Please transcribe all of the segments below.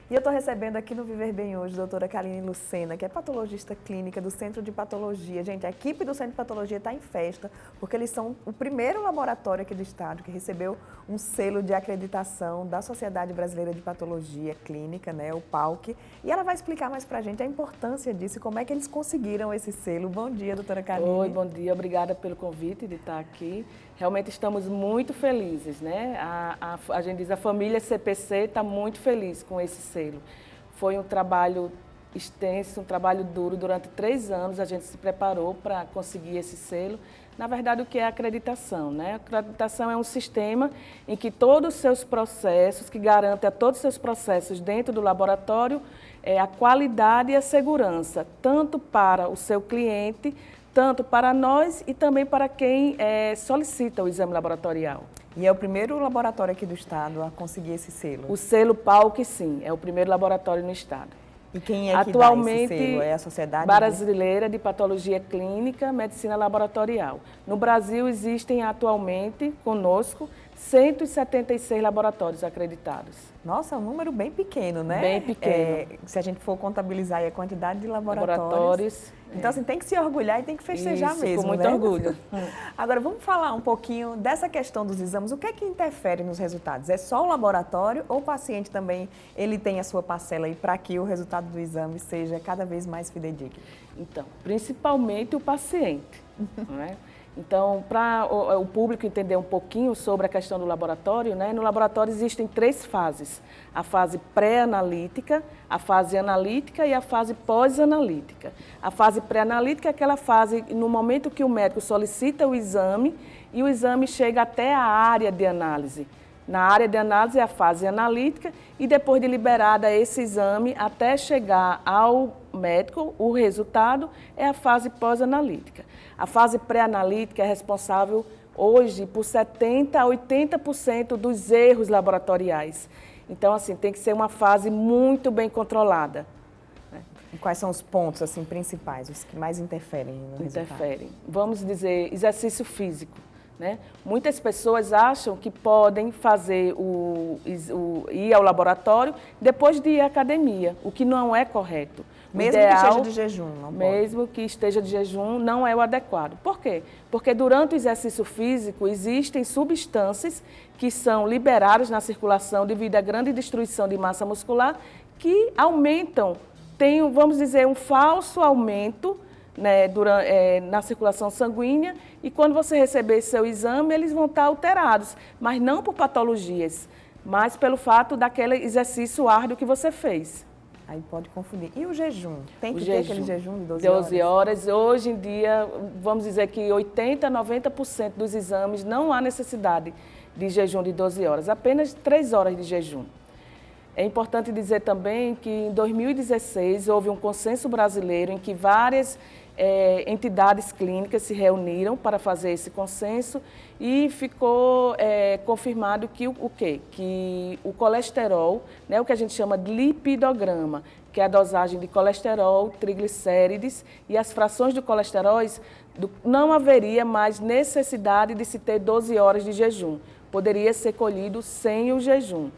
E eu estou recebendo aqui no Viver Bem hoje a doutora Kaline Lucena, que é patologista clínica do Centro de Patologia. Gente, a equipe do Centro de Patologia está em festa, porque eles são o primeiro laboratório aqui do estado que recebeu um selo de acreditação da Sociedade Brasileira de Patologia Clínica, né, o PALC. E ela vai explicar mais para a gente a importância disso e como é que eles conseguiram esse selo. Bom dia, doutora Kaline. Oi, bom dia. Obrigada pelo convite de estar aqui. Realmente estamos muito felizes, né? A gente diz, a família CPC está muito feliz com esse selo. Foi um trabalho extenso, um trabalho duro. Durante 3 anos a gente se preparou para conseguir esse selo. Na verdade, o que é a acreditação, né? A acreditação é um sistema em que todos os seus processos, que garante a todos os seus processos dentro do laboratório, a qualidade e a segurança, tanto para o seu cliente, tanto para nós e também para quem solicita o exame laboratorial. E é o primeiro laboratório aqui do estado a conseguir esse selo? O selo PALC, sim, é o primeiro laboratório no estado. E quem é que atualmente, dá esse selo? É a Sociedade Brasileira de Patologia Clínica, Medicina Laboratorial. No Brasil existem atualmente, conosco, 176 laboratórios acreditados. Nossa, é um número bem pequeno, né? Bem pequeno. Se a gente for contabilizar a quantidade de laboratórios. Então, assim, tem que se orgulhar e tem que festejar isso, mesmo, com muito né? orgulho. Agora, vamos falar um pouquinho dessa questão dos exames. O que é que interfere nos resultados? É só o laboratório ou o paciente também, ele tem a sua parcela aí para que o resultado do exame seja cada vez mais fidedigno? Então, principalmente o paciente, não é? Então, para o público entender um pouquinho sobre a questão do laboratório, né? No laboratório existem 3 fases. A fase pré-analítica, a fase analítica e a fase pós-analítica. A fase pré-analítica é aquela fase no momento que o médico solicita o exame e o exame chega até a área de análise. Na área de análise é a fase analítica e depois de liberada esse exame até chegar ao médico, o resultado é a fase pós-analítica. A fase pré-analítica é responsável hoje por 70% a 80% dos erros laboratoriais. Então, assim, tem que ser uma fase muito bem controlada. E quais são os pontos assim, principais, os que mais interferem no resultado? Interferem. Vamos dizer, exercício físico. Né? Muitas pessoas acham que podem fazer ir ao laboratório depois de ir à academia, o que não é correto. Mesmo que esteja de jejum, não pode. Mesmo que esteja de jejum, não é o adequado. Por quê? Porque durante o exercício físico existem substâncias que são liberadas na circulação devido à grande destruição de massa muscular que aumentam, tem, vamos dizer, um falso aumento, né, na circulação sanguínea, e quando você receber seu exame, eles vão estar alterados, mas não por patologias, mas pelo fato daquele exercício árduo que você fez. Aí pode confundir. E o jejum? Tem que ter aquele jejum de 12 horas. Hoje em dia, vamos dizer que 80% a 90% dos exames não há necessidade de jejum de 12 horas, apenas 3 horas de jejum. É importante dizer também que em 2016 houve um consenso brasileiro em que várias entidades clínicas se reuniram para fazer esse consenso e ficou confirmado que que o colesterol, né, o que a gente chama de lipidograma, que é a dosagem de colesterol, triglicérides e as frações de colesterol, não haveria mais necessidade de se ter 12 horas de jejum. Poderia ser colhido sem o jejum.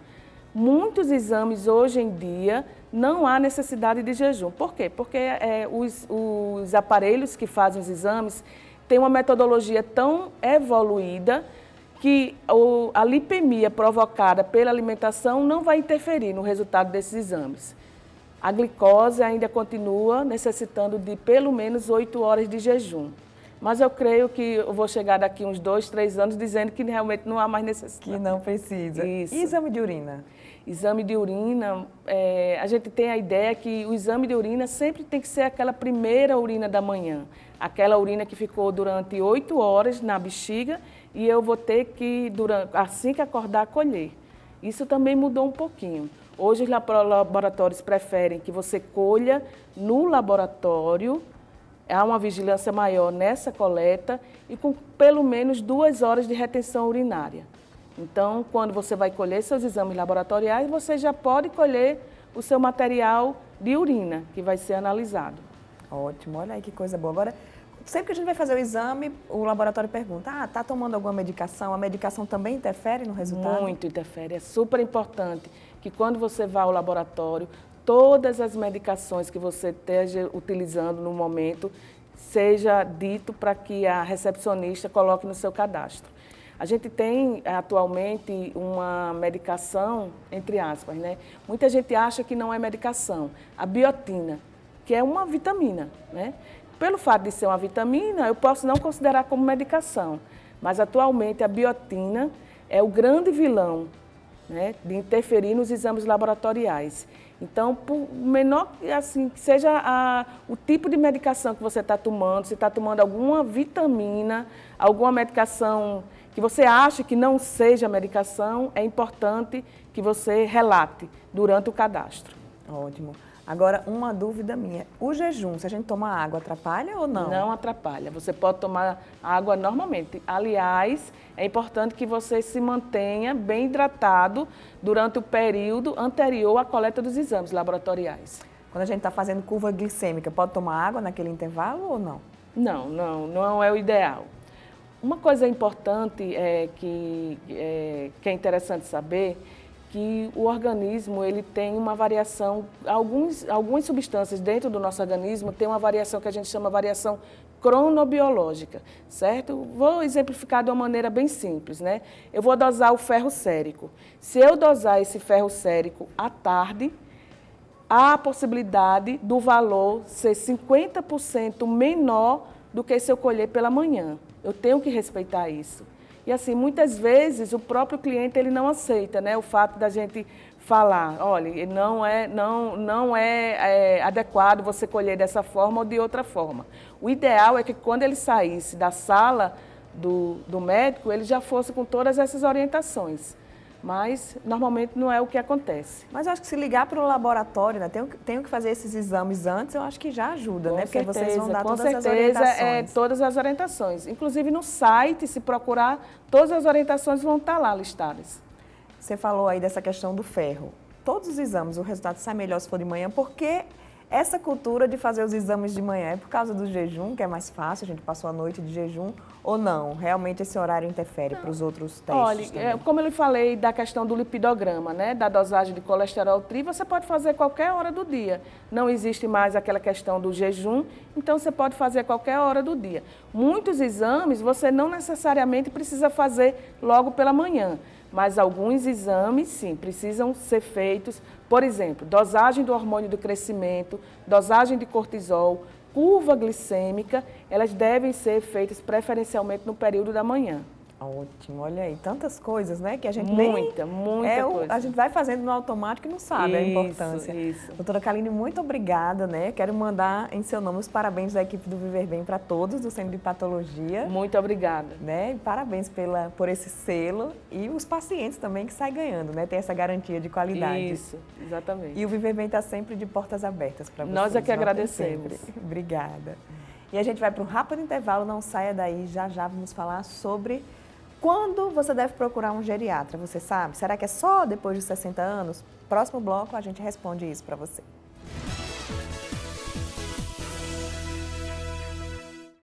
Muitos exames hoje em dia não há necessidade de jejum. Por quê? Porque os aparelhos que fazem os exames têm uma metodologia tão evoluída que a lipemia provocada pela alimentação não vai interferir no resultado desses exames. A glicose ainda continua necessitando de pelo menos 8 horas de jejum. Mas eu creio que eu vou chegar daqui uns 2, 3 anos dizendo que realmente não há mais necessidade. Que não precisa. Isso. E exame de urina? Exame de urina, a gente tem a ideia que o exame de urina sempre tem que ser aquela primeira urina da manhã. Aquela urina que ficou durante 8 horas na bexiga e eu vou ter que, assim que acordar, colher. Isso também mudou um pouquinho. Hoje os laboratórios preferem que você colha no laboratório. Há uma vigilância maior nessa coleta e com pelo menos 2 horas de retenção urinária. Então, quando você vai colher seus exames laboratoriais, você já pode colher o seu material de urina, que vai ser analisado. Ótimo, olha aí que coisa boa. Agora, sempre que a gente vai fazer o exame, o laboratório pergunta, está tomando alguma medicação? A medicação também interfere no resultado? Muito interfere. É super importante que quando você vá ao laboratório, todas as medicações que você esteja utilizando no momento, seja dito para que a recepcionista coloque no seu cadastro. A gente tem atualmente uma medicação, entre aspas, né? Muita gente acha que não é medicação. A biotina, que é uma vitamina, né? Pelo fato de ser uma vitamina, eu posso não considerar como medicação. Mas atualmente a biotina é o grande vilão, né, de interferir nos exames laboratoriais. Então, por menor assim, que seja o tipo de medicação que você está tomando, se está tomando alguma vitamina, alguma medicação que você acha que não seja medicação, é importante que você relate durante o cadastro. Ótimo. Agora, uma dúvida minha. O jejum, se a gente tomar água, atrapalha ou não? Não atrapalha. Você pode tomar água normalmente. Aliás, é importante que você se mantenha bem hidratado durante o período anterior à coleta dos exames laboratoriais. Quando a gente está fazendo curva glicêmica, pode tomar água naquele intervalo ou não? Não é o ideal. Uma coisa importante que é interessante saber, que o organismo ele tem uma variação, algumas substâncias dentro do nosso organismo tem uma variação que a gente chama variação cronobiológica, certo? Vou exemplificar de uma maneira bem simples, né? Eu vou dosar o ferro sérico. Se eu dosar esse ferro sérico à tarde, há a possibilidade do valor ser 50% menor do que se eu colher pela manhã. Eu tenho que respeitar isso. E assim, muitas vezes o próprio cliente ele não aceita, né? O fato da gente falar, olha, não é adequado você colher dessa forma ou de outra forma. O ideal é que quando ele saísse da sala do médico, ele já fosse com todas essas orientações. Mas, normalmente, não é o que acontece. Mas eu acho que se ligar para o laboratório, né, tenho que fazer esses exames antes, eu acho que já ajuda, né? Porque vocês vão dar todas as orientações. Todas as orientações. Inclusive, no site, se procurar, todas as orientações vão estar lá listadas. Você falou aí dessa questão do ferro. Todos os exames, o resultado sai melhor se for de manhã, porque essa cultura de fazer os exames de manhã é por causa do jejum, que é mais fácil, a gente passou a noite de jejum, ou não? Realmente esse horário interfere para os outros testes? Olha, como eu lhe falei da questão do lipidograma, né, da dosagem de colesterol tri, você pode fazer qualquer hora do dia. Não existe mais aquela questão do jejum, então você pode fazer qualquer hora do dia. Muitos exames você não necessariamente precisa fazer logo pela manhã. Mas alguns exames, sim, precisam ser feitos. Por exemplo, dosagem do hormônio do crescimento, dosagem de cortisol, curva glicêmica, elas devem ser feitas preferencialmente no período da manhã. Ótimo, olha aí, tantas coisas, né, que a gente muita coisa. A gente vai fazendo no automático e não sabe a importância. Isso. Doutora Kaline, muito obrigada, né? Quero mandar em seu nome os parabéns da equipe do Viver Bem para todos do Centro de Patologia. Muito obrigada. Né? E parabéns por esse selo e os pacientes também que saem ganhando, né? Tem essa garantia de qualidade. Isso, exatamente. E o Viver Bem está sempre de portas abertas para vocês. Nós é que agradecemos. Obrigada. E a gente vai para um rápido intervalo, não saia daí, já vamos falar sobre quando você deve procurar um geriatra, você sabe? Será que é só depois de 60 anos? Próximo bloco a gente responde isso para você.